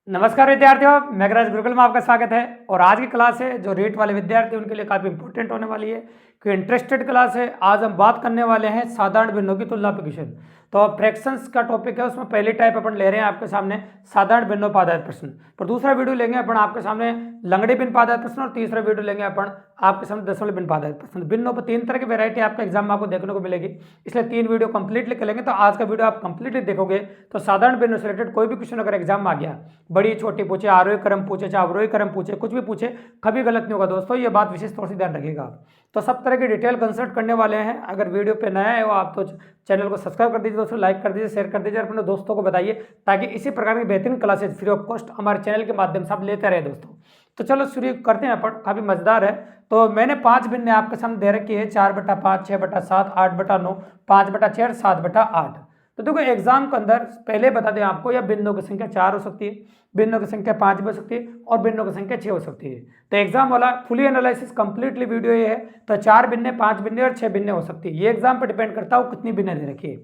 नमस्कार विद्यार्थियों, मेघराज गुरुकुल में आपका स्वागत है। और आज की क्लास है जो रेट वाले विद्यार्थी उनके लिए काफ़ी इंपॉर्टेंट होने वाली है, कि इंटरेस्टेड क्लास है। आज हम बात करने वाले हैं साधारण भिन्नों की तुलना पे क्वेश्चन। तो फ्रैक्शंस का टॉपिक है, उसमें पहली टाइप अपन ले रहे हैं आपके सामने साधारण भिन्नों पर आधारित प्रश्न। पर दूसरा वीडियो लेंगे अपन आपके सामने लंगड़े भिन्न पर आधारित प्रश्न, और तीसरा वीडियो लेंगे अपन आपके सामने दशमलव भिन्न पर आधारित प्रश्न। भिन्नों पर तीन तरह की वैरायटी आपके एग्जाम में आपको देखने को मिलेगी, इसलिए तीन वीडियो कंप्लीटली करेंगे। तो आज का वीडियो आप कंप्लीटली देखोगे तो साधारण भिन्नों से रिलेटेड कोई भी क्वेश्चन अगर एग्जाम में आ गया, बड़ी छोटी पूछे, आरोही क्रम पूछे, चाहे अवरोही क्रम पूछे, कुछ भी पूछे, कभी गलत नहीं होगा दोस्तों। ये बात विशेष तौर से ध्यान रखिएगा आप। तो सब तरह की डिटेल कंसल्ट करने वाले हैं। अगर वीडियो पे नया है वो आप तो चैनल को सब्सक्राइब कर दीजिए दोस्तों, लाइक कर दीजिए, शेयर कर दीजिए, अपने दोस्तों को बताइए, ताकि इसी प्रकार की बेहतरीन क्लासेज फ्री ऑफ कॉस्ट हमारे चैनल के माध्यम से आप लेते रहे दोस्तों। तो चलो शुरू करते हैं अपन, काफ़ी मजेदार है। तो मैंने 5 भिन्न आपके सामने दे रखी है, 4/5, 6/7, 8/9, 5/6, 7/8। तो देखो एग्जाम के अंदर पहले बता दें आपको, या बिंदुओं की संख्या 4 हो सकती है, बिंदुओं की संख्या 5 भी हो सकती है, और बिंदुओं की संख्या 6 हो सकती है। तो एग्जाम वाला फुली एनालिसिस कंप्लीटली वीडियो ये है। तो 4 भिन्न, 5 भिन्न और 6 भिन्न हो सकती है। ये एग्जाम पर डिपेंड करता है कितनी भिन्न दे रखी है।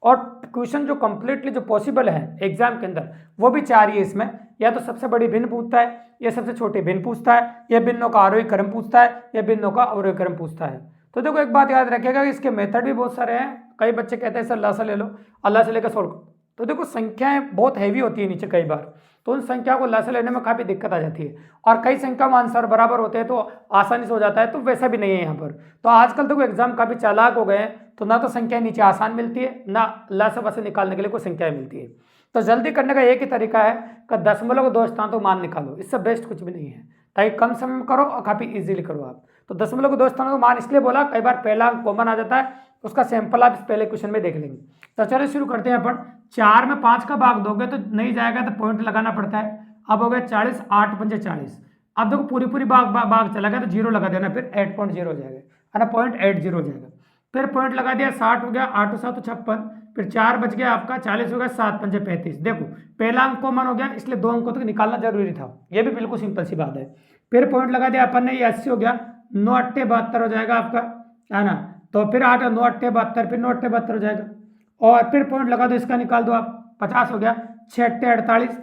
और क्वेश्चन जो कंप्लीटली जो पॉसिबल है एग्जाम के अंदर, वो भी 4 ही है इसमें। या तो सबसे बड़ी भिन्न पूछता है, या सबसे छोटी भिन्न पूछता है, या भिन्नों का आरोही क्रम पूछता है, या भिन्नों का अवरोही क्रम पूछता है। तो देखो एक बात याद रखिएगा कि इसके मेथड भी बहुत सारे हैं। कई बच्चे कहते हैं सर अल्लाह से ले लो, अल्लाह से लेकर सोल्व करो। तो देखो संख्याएं बहुत हैवी होती है नीचे कई बार, तो उन संख्या को अल्लाह से लेने में काफ़ी दिक्कत आ जाती है। और कई संख्या में आंसर बराबर होते हैं तो आसानी से हो जाता है, तो वैसा भी नहीं है यहाँ पर। तो आजकल देखो एग्जाम काफ़ी चालाक हो गए हैं, तो ना तो संख्या नीचे आसान मिलती है, ना अल्लाह से वैसे निकालने के लिए कोई संख्याएं मिलती है। तो जल्दी करने का एक ही तरीका है कि दशमलव को 2 स्थान तो मान निकालो, इससे बेस्ट कुछ भी नहीं है, ताकि कम समय में करो और काफ़ी इजीली करो आप। तो दशमलव को 2 स्थानों को मान इसलिए बोला, कई बार पहला कॉमन आ जाता है, उसका सैंपल आप इस पहले क्वेश्चन में देख लेंगे। तो चलो शुरू करते हैं अपन। 4 में 5 का भाग दोगे तो नहीं जाएगा, तो पॉइंट लगाना पड़ता है। अब हो गया 40, 8 पंजे 40। अब देखो पूरी पूरी भाग चला गया तो जीरो लगा देना, फिर 8.0 हो जाएगा, है ना, 0.80 हो जाएगा। फिर पॉइंट लगा दिया, 60 हो गया, 8 7 56, फिर 4 बच गया आपका, 40 हो गया, 7 पंजे 35। देखो पहला अंक कॉमन हो गया, इसलिए 2 अंकों तक निकालना जरूरी था। ये भी बिल्कुल सिंपल सी बात है। फिर पॉइंट लगा दिया अपन ने, ये 80 हो गया, 9 8 72 हो जाएगा आपका, है ना। तो फिर 8 9 8 72, फिर 9 8 72 हो जाएगा। और फिर पॉइंट लगा दो, इसका निकाल दो आप, 50 हो गया, 6 8 48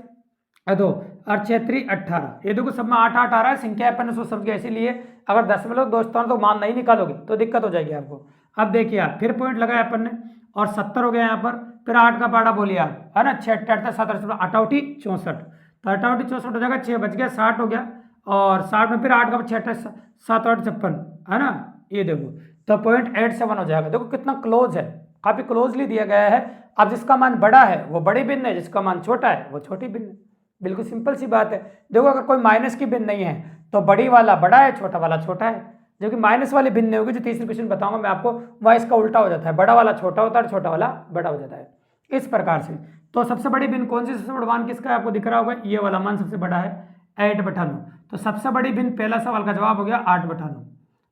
दो, और 6 3 18। ये देखो सब में 8 8 आ रहा है, संख्या अपन ने सोच समझ के ऐसे लिए। अगर दशमलव 2 स्थान तो मान नहीं निकालोगे तो दिक्कत हो जाएगी आपको। अब देखिए आप, फिर पॉइंट लगाया अपन ने, और 70 हो गया यहाँ पर। फिर 8 का पाड़ा बोलिए आप, है ना, 6 8 8 7 अठावटी 64। तो अठावटी 64 हो जाएगा, 6 बच गया, 60 हो गया, और 60 में फिर 8 का 6 8 7 8 56, है ना। ये देखो तो 0.87 हो जाएगा। देखो कितना क्लोज है, काफी क्लोजली दिया गया है। अब जिसका मान बड़ा है वो बड़ी भिन्न है, जिसका मान छोटा है वो छोटी भिन्न है। बिल्कुल सिंपल सी बात है। देखो अगर कोई माइनस की भिन्न नहीं है तो बड़ी वाला बड़ा है, छोटा वाला छोटा है। जो कि माइनस वाली भिन्न होगी, जो तीसरी क्वेश्चन बताऊंगा मैं आपको, वह इसका उल्टा हो जाता है, बड़ा वाला छोटा होता है, छोटा वाला बड़ा हो जाता है, इस प्रकार से। तो सबसे बड़ी भिन्न कौन सी, सबसे बड़ा मान किसका है आपको दिख रहा होगा, ये वाला मान सबसे बड़ा है, 8/9। तो सबसे बड़ी भिन्न, पहला सवाल का जवाब हो गया 8/9।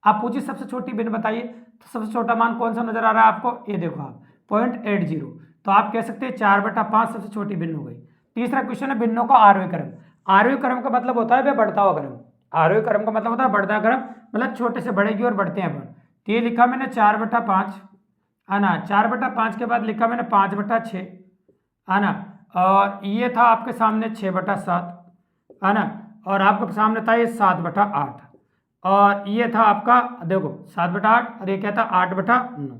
आप पूछिए सबसे छोटी भिन्न बताइए, तो सबसे छोटा मान कौन सा नजर आ रहा है आपको, ये देखो आप 0.80। तो आप कह सकते हैं 4/5 सबसे छोटी भिन्न हो गई। तीसरा क्वेश्चन है भिन्नों का आरोही क्रम। आरोही क्रम का मतलब होता है भाई बढ़ता हुआ क्रम। आरोही क्रम का मतलब होता है बढ़ता क्रम, मतलब छोटे से बड़े की ओर बढ़ते हैं अपन। तो ये लिखा मैंने 4/5, है ना, 4/5 के बाद लिखा मैंने 5/6, है ना, और ये था आपके सामने 6/7, है ना, और आपके सामने था ये 7/8, और ये था आपका देखो 7/8, और ये क्या था 8/9।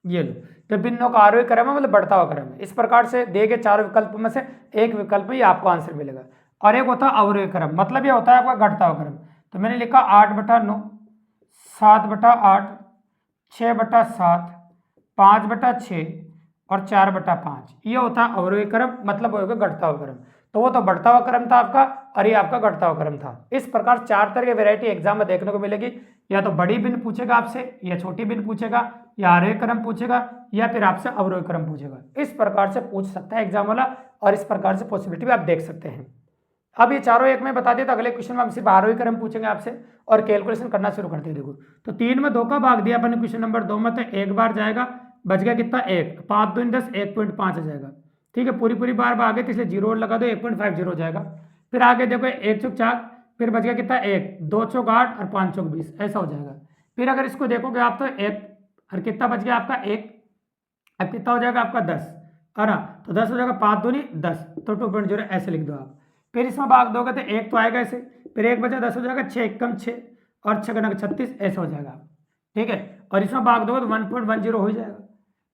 ये लो, तो भिन्नों का आरोही क्रम है, मतलब बढ़ता हुआ क्रम है। इस प्रकार से दिए गए 4 विकल्प में से एक विकल्प में ये आपको आंसर मिलेगा। और एक होता है अवरोही क्रम, मतलब ये होता है आपका घटता हुआ क्रम। तो मैंने लिखा 8/9, 7/8, 6/7, 5/6 और 4/5। ये होता है अवरोही क्रम, मतलब होगा घटता हुआ क्रम। तो वो तो बढ़ता हुआ क्रम था आपका, और ये आपका घटता हुआ क्रम था। इस प्रकार 4 तरह की वैरायटी एग्जाम में देखने को मिलेगी। या तो बड़ी भिन्न पूछेगा आपसे, या छोटी भिन्न पूछेगा, या आरोही क्रम पूछेगा, या फिर आपसे अवरोही क्रम पूछेगा। इस प्रकार से पूछ सकता है एग्जाम वाला, और इस प्रकार से पॉसिबिलिटी भी आप देख सकते हैं। अब ये चारों एक में बता दिया, तो अगले क्वेश्चन में हम सिर्फ आरोही क्रम पूछेंगे आपसे, और कैलकुलेशन करना शुरू करते हैं। देखो तो 3 में 2 का भाग दिया अपन ने क्वेश्चन नंबर 2 में, तो एक बार जाएगा, बच गया कितना 1, 5 2 10, 1.5 आ जाएगा। ठीक है, पूरी पूरी बार भागे तो इसलिए जीरो लगा दो, 1.50 हो जाएगा। फिर आगे देखो 1 चौक 4, फिर बच गया कितना 1, 2 चौक 8 और 5 चौक 20, ऐसा हो जाएगा। फिर अगर इसको देखोगे आप तो 1 और कितना बच गया आपका 1, अब कितना हो जाएगा आपका 10। है ना। तो 10 हो जाएगा, 5 दूनी 10, तो 2.0 ऐसे लिख दो आप। फिर इसमें भाग दोगे तो एक तो आएगा ऐसे, फिर एक बचा 10 हो जाएगा, 6 एकम 6 और 6 गुना 36 ऐसे हो जाएगा, ठीक है। और इसमें भाग दोगे तो 1.10 हो जाएगा।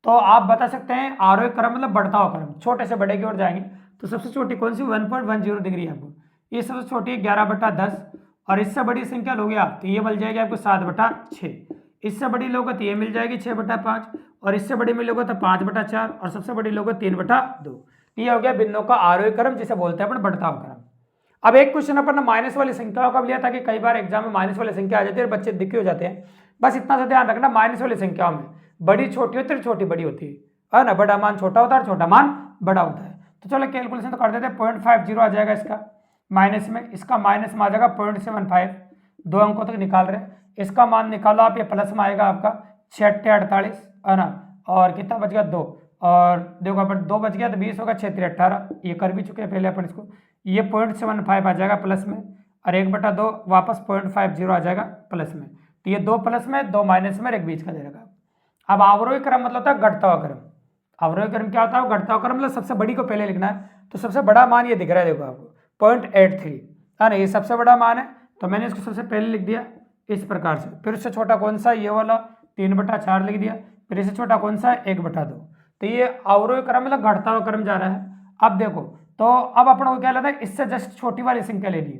तो आप बता सकते हैं आरोही क्रम मतलब बढ़ता हुआ क्रम, छोटे से बड़े की ओर जाएंगे। तो सबसे छोटी कौन सी 1.10 दिख रही है आपको, ये सबसे छोटी है 11/10। और इससे बड़ी संख्या लोगे आप तो ये मिल जाएगी आपको 7/6। इससे बड़ी लोगे तो ये मिल जाएगी 6/5। और इससे बड़ी मिलोगे तो 5/4। और सबसे बड़ी लोगे 3/2। ये हो गया भिन्नों का आरोही क्रम, जिसे बोलते हैं अपन बढ़ता हुआ क्रम। अब एक क्वेश्चन अपन ने माइनस वाली संख्याओं का लिया था कि कई बार एग्जाम में माइनस वाली संख्या आ जाती है और बच्चे दिक्कत हो जाते हैं। बस इतना सा ध्यान रखना, माइनस वाली संख्याओं में बड़ी छोटी होती है, छोटी बड़ी होती है ना। बड़ा मान छोटा होता है और छोटा मान बड़ा होता है। तो चलो कैलकुलेशन तो कर देते हैं। 0.50 आ जाएगा इसका माइनस में, इसका माइनस में आ जाएगा 0.75, 2 अंकों तक निकाल रहे हैं। इसका मान निकालो आप, ये प्लस में आएगा आपका 6×8 = 48, है ना। और कितना बच गया 2, और देखो अपन 2 बच गया तो 20 होगा, 6×3 = 18, ये कर भी चुके हैं पहले अपन इसको। ये 0.75 आ जाएगा प्लस में, और 1/2 वापस 0.50 आ जाएगा प्लस में। तो ये 2 प्लस में 2 माइनस में और एक बीच का दे रखा। अब अवरोही क्रम मतलब होता है घटता हुआ क्रम। अवरोही क्रम क्या होता है, घटता हुआ क्रम मतलब सबसे बड़ी को पहले लिखना है। तो सबसे बड़ा मान ये दिख रहा है देखो आपको 0.83, है ना, ये सबसे बड़ा मान है। तो मैंने इसको सबसे पहले लिख दिया इस प्रकार से। फिर उससे छोटा कौन सा, ये वाला 3/4 लिख दिया। फिर इससे छोटा कौन सा है, 1/2। तो ये अवरोही क्रम मतलब घटता हुआ क्रम जा रहा है। अब देखो, तो अब अपन को क्या लेना है, इससे जस्ट छोटी वाली संख्या लेनी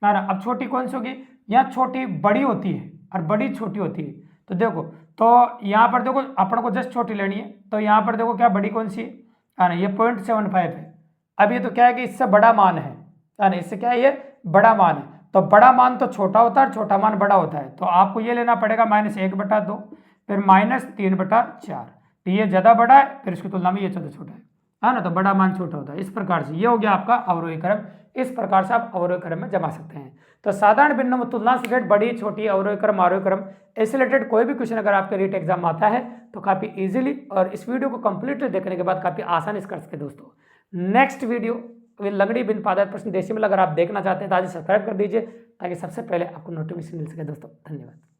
है ना। अब छोटी कौन सी होगी, यहाँ छोटी बड़ी होती है और बड़ी छोटी होती है। तो देखो, तो यहाँ पर देखो अपन को जस्ट छोटी लेनी है। तो यहाँ पर देखो क्या बड़ी कौन सी है ना, ये 0.75 है। अब ये तो क्या है कि इससे बड़ा मान है ना, इससे क्या है, ये बड़ा मान है। तो बड़ा मान तो छोटा होता है और छोटा मान बड़ा होता है। तो आपको ये लेना पड़ेगा -1/2, फिर -3/4। तो ये ज़्यादा बड़ा है, फिर इसकी तुलना में ये ज़्यादा छोटा है ना। तो बड़ा मान छोटा होता है। इस प्रकार से ये हो गया आपका अवरोही क्रम। इस प्रकार से आप अवरोही क्रम में जमा सकते हैं। तो साधारण भिन्नों में तुलना से रिलेटेड बड़ी छोटी अवरोही क्रम आरोही क्रम, इससे रिलेटेड कोई भी क्वेश्चन अगर आपके रीट एग्जाम में आता है तो काफ़ी इजीली और इस वीडियो को कंप्लीटली देखने के बाद काफ़ी आसानी से कर सकते दोस्तों। नेक्स्ट वीडियो लंगड़ी बिन पादार प्रश्न देशी में अगर आप देखना चाहते हैं तो आज सब्सक्राइब कर दीजिए ताकि सबसे पहले आपको नोटिफिकेशन मिल सके दोस्तों। धन्यवाद।